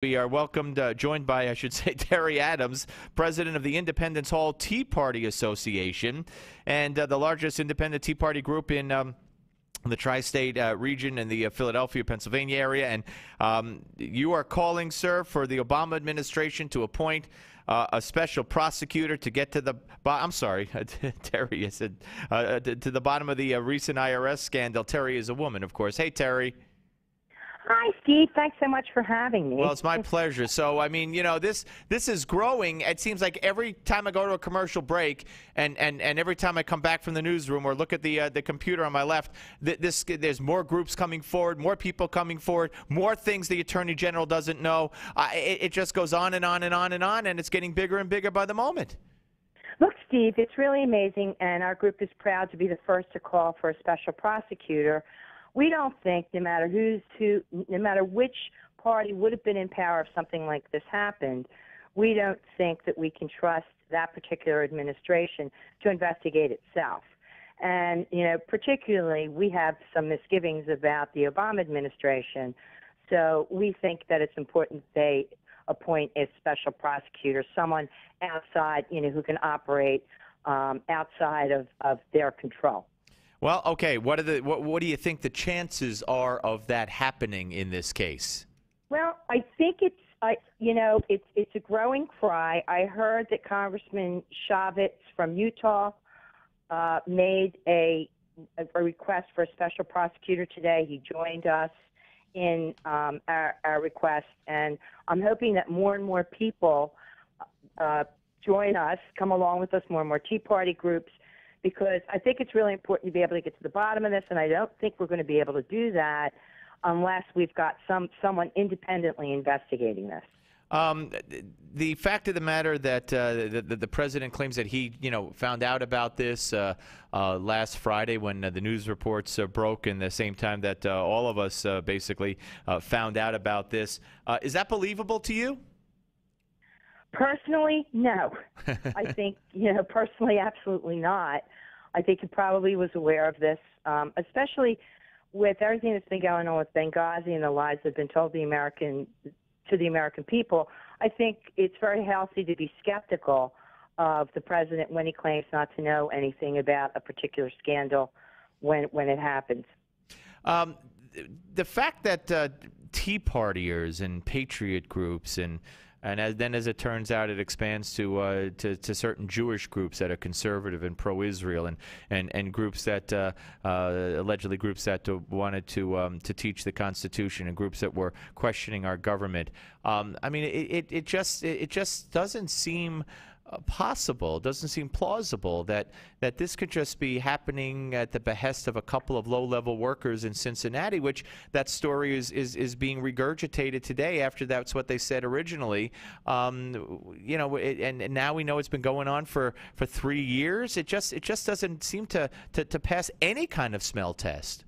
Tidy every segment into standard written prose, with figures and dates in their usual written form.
We are joined by, I should say, Teri Adams, president of the Independence Hall Tea Party Association, and the largest independent Tea Party group in the tri-state region in the Philadelphia, Pennsylvania area. And you are calling, sir, for the Obama administration to appoint a special prosecutor to get to the I'm sorry, Teri, I said to the bottom of the recent IRS scandal. Teri is a woman, of course. Hey, Teri. Hi, Steve. Thanks so much for having me. Well, it's my pleasure. So, I mean, you know, this is growing. It seems like every time I go to a commercial break and every time I come back from the newsroom or look at the computer on my left, there's more groups coming forward, more people coming forward, more things the Attorney General doesn't know. It just goes on and on and on and on, and it's getting bigger and bigger by the moment. Look, Steve, it's really amazing, and our group is proud to be the first to call for a special prosecutor. We don't think, no matter which party would have been in power if something like this happened, we don't think that we can trust that particular administration to investigate itself. And, you know, particularly we have some misgivings about the Obama administration, so we think that it's important they appoint a special prosecutor, someone outside, you know, who can operate outside of their control. Well, okay. What do you think the chances are of that happening in this case? Well, I think it's a growing cry. I heard that Congressman Chavez from Utah made a request for a special prosecutor today. He joined us in our request, and I'm hoping that more and more people join us, come along with us, more and more Tea Party groups, because I think it's really important to be able to get to the bottom of this, and I don't think we're going to be able to do that unless we've got someone independently investigating this. The fact of the matter that the president claims that he, you know, found out about this last Friday when the news reports broke, in the same time that all of us basically found out about this, is that believable to you? Personally, no. I think, you know, personally, absolutely not. I think he probably was aware of this, especially with everything that's been going on with Benghazi and the lies that have been told to the American people. I think it's very healthy to be skeptical of the president when he claims not to know anything about a particular scandal when it happens. The fact that Tea Partiers and patriot groups then, as it turns out, it expands to certain Jewish groups that are conservative and pro-Israel, and groups that allegedly groups that wanted to teach the Constitution, and groups that were questioning our government. I mean, it just doesn't seem possible, doesn't seem plausible that this could just be happening at the behest of a couple of low-level workers in Cincinnati, which that story is being regurgitated today after that's what they said originally. You know, and now we know it's been going on for 3 years. It just doesn't seem to pass any kind of smell test.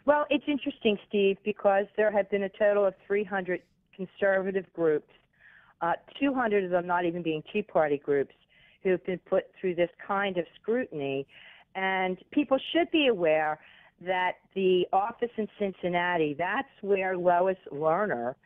Well, it's interesting, Steve, because there have been a total of 300 conservative groups, 200 of them not even being Tea Party groups, who have been put through this kind of scrutiny. And people should be aware that the office in Cincinnati, that's where Lois Lerner,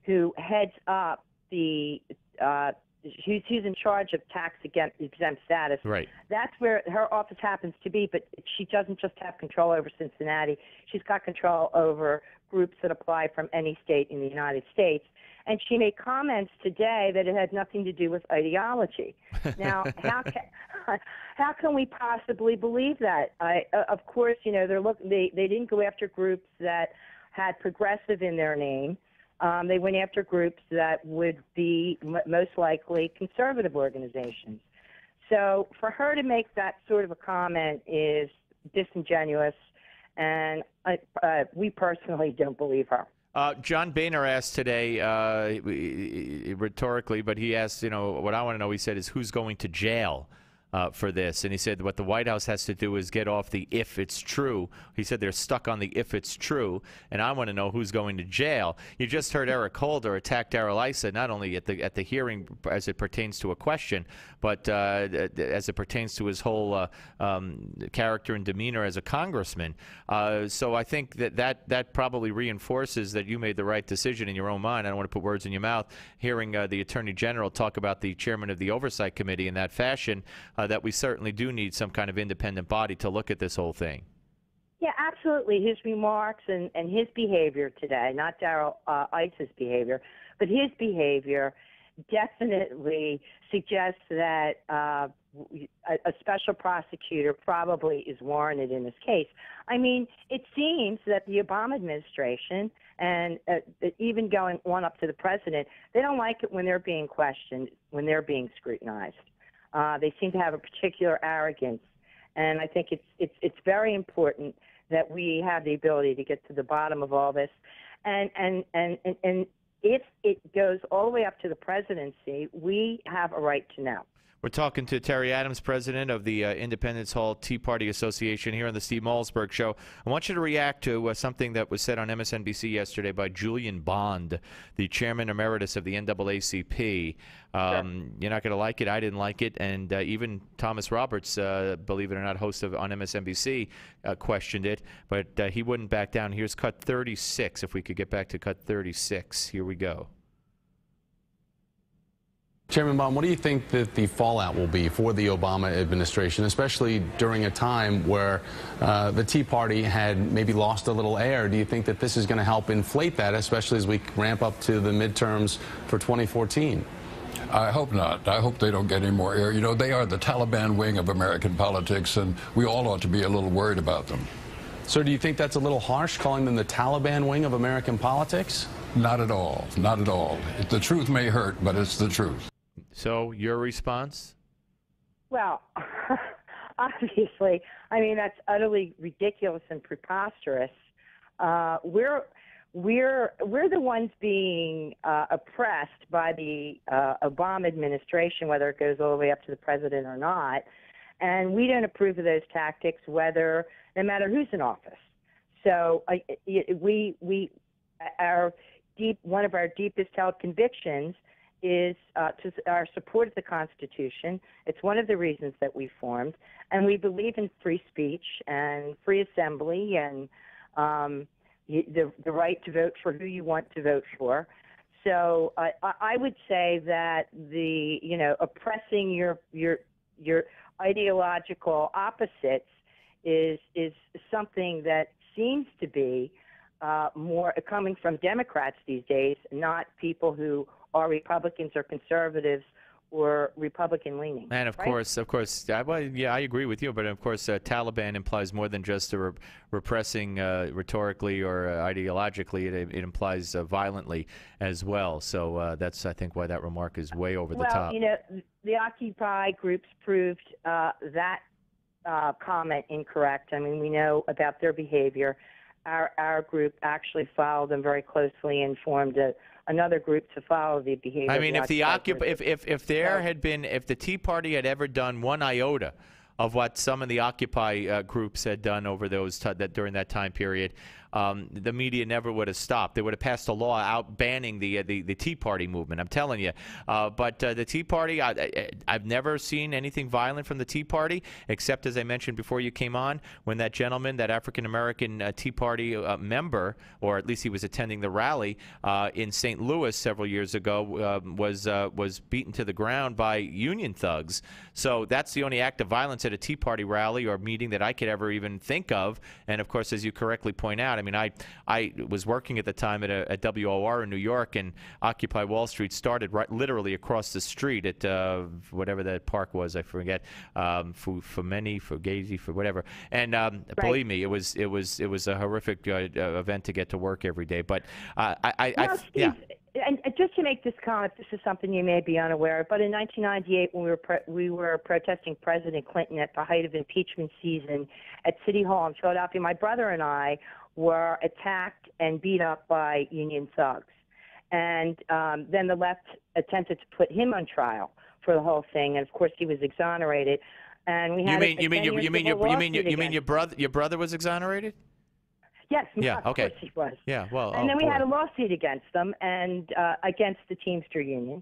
who heads up who's in charge of tax-exempt status. Right. That's where her office happens to be, but she doesn't just have control over Cincinnati. She's got control over groups that apply from any state in the United States. And she made comments today that it had nothing to do with ideology. Now, how can we possibly believe that? Of course, you know, they didn't go after groups that had progressive in their name. They went after groups that would be most likely conservative organizations. So for her to make that sort of a comment is disingenuous, and we personally don't believe her. John Boehner asked today, rhetorically, but he asked, you know, what I want to know, he said, is who's going to jail for this. And he said what the White House has to do is get off the if it's true. He said they're stuck on the if it's true, and I want to know who's going to jail. You just heard Eric Holder attack Darrell Issa not only at the hearing as it pertains to a question, but as it pertains to his whole character and demeanor as a congressman. So I think that probably reinforces that you made the right decision in your own mind. I don't want to put words in your mouth. Hearing the Attorney General talk about the chairman of the Oversight Committee in that fashion, that we certainly do need some kind of independent body to look at this whole thing. Yeah, absolutely. His remarks and his behavior today, not Darrell Issa's behavior, but his behavior definitely suggests that a special prosecutor probably is warranted in this case. I mean, it seems that the Obama administration and even going on up to the president, they don't like it when they're being questioned, when they're being scrutinized. They seem to have a particular arrogance, and I think it's very important that we have the ability to get to the bottom of all this. And if it goes all the way up to the presidency, we have a right to know. We're talking to Teri Adams, president of the Independence Hall Tea Party Association, here on the Steve Malzberg Show. I want you to react to something that was said on MSNBC yesterday by Julian Bond, the chairman emeritus of the NAACP. Sure. You're not going to like it. I didn't like it. And even Thomas Roberts, believe it or not, host on MSNBC, questioned it. But he wouldn't back down. Here's cut 36. If we could get back to cut 36. Here we go. Chairman Bond, what do you think that the fallout will be for the Obama administration, especially during a time where the Tea Party had maybe lost a little air? Do you think that this is going to help inflate that, especially as we ramp up to the midterms for 2014? I hope not. I hope they don't get any more air. You know, they are the Taliban wing of American politics, and we all ought to be a little worried about them. So do you think that's a little harsh, calling them the Taliban wing of American politics? Not at all. Not at all. The truth may hurt, but it's the truth. So your response? Well, obviously, I mean, that's utterly ridiculous and preposterous. We're the ones being oppressed by the Obama administration, whether it goes all the way up to the president or not, and we don't approve of those tactics, no matter who's in office. So one of our deepest held convictions is to our support of the Constitution. It's one of the reasons that we formed, and we believe in free speech and free assembly and the right to vote for who you want to vote for. So I would say that oppressing your ideological opposites is something that seems to be more coming from Democrats these days, not people who are Republicans or conservatives or Republican-leaning. And of course, I agree with you. But of course, Taliban implies more than just repressing rhetorically or ideologically. It implies violently as well. So that's, I think, why that remark is way over the top. Well, you know, the Occupy groups proved that comment incorrect. I mean, we know about their behavior. Our group actually followed them very closely and formed another group to follow the behavior. I mean, if the Tea Party had ever done one iota of what some of the Occupy groups had done over during that time period, the media never would have stopped. They would have passed a law out banning the Tea Party movement. I'm telling you. But the Tea Party, I've never seen anything violent from the Tea Party, except, as I mentioned before you came on, when that gentleman, that African-American Tea Party member, or at least he was attending the rally in St. Louis several years ago, was beaten to the ground by Union thugs. So that's the only act of violence at a Tea Party rally or meeting that I could ever even think of. And, of course, as you correctly point out, I mean, I was working at the time at WOR in New York, and Occupy Wall Street started literally across the street at whatever that park was, I forget, Fugazi, for whatever. And right. Believe me, it was a horrific event to get to work every day. But Steve, and just to make this comment, this is something you may be unaware of, but in 1998, when we were protesting President Clinton at the height of impeachment season at City Hall in Philadelphia, my brother and I were attacked and beat up by Union thugs. And then the left attempted to put him on trial for the whole thing, and of course he was exonerated. And we had your brother was exonerated? Yes, yeah, of okay. course he was. Yeah, well, and then we boy. had a lawsuit against them and against the Teamster Union,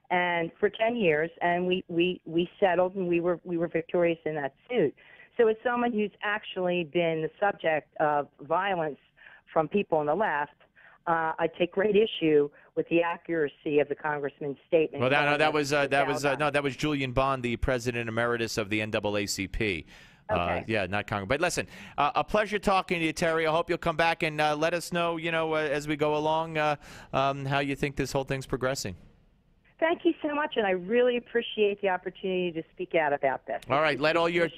and for 10 years, and we settled, and we were victorious in that suit. So as someone who's actually been the subject of violence from people on the left, I take great issue with the accuracy of the congressman's statement. Well, that was Julian Bond, the president emeritus of the NAACP. Okay. Yeah, not Congress. But listen, a pleasure talking to you, Teri. I hope you'll come back and let us know, as we go along, how you think this whole thing's progressing. Thank you so much, and I really appreciate the opportunity to speak out about this. All right, let all your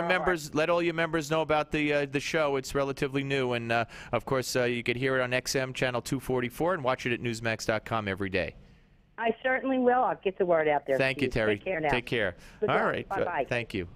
members know about the show. It's relatively new, and of course you can hear it on XM channel 244 and watch it at Newsmax.com every day. I certainly will. I'll get the word out there. Thank you, Teri. Take care now. Take care. Good all luck. right. Bye-bye. Thank you.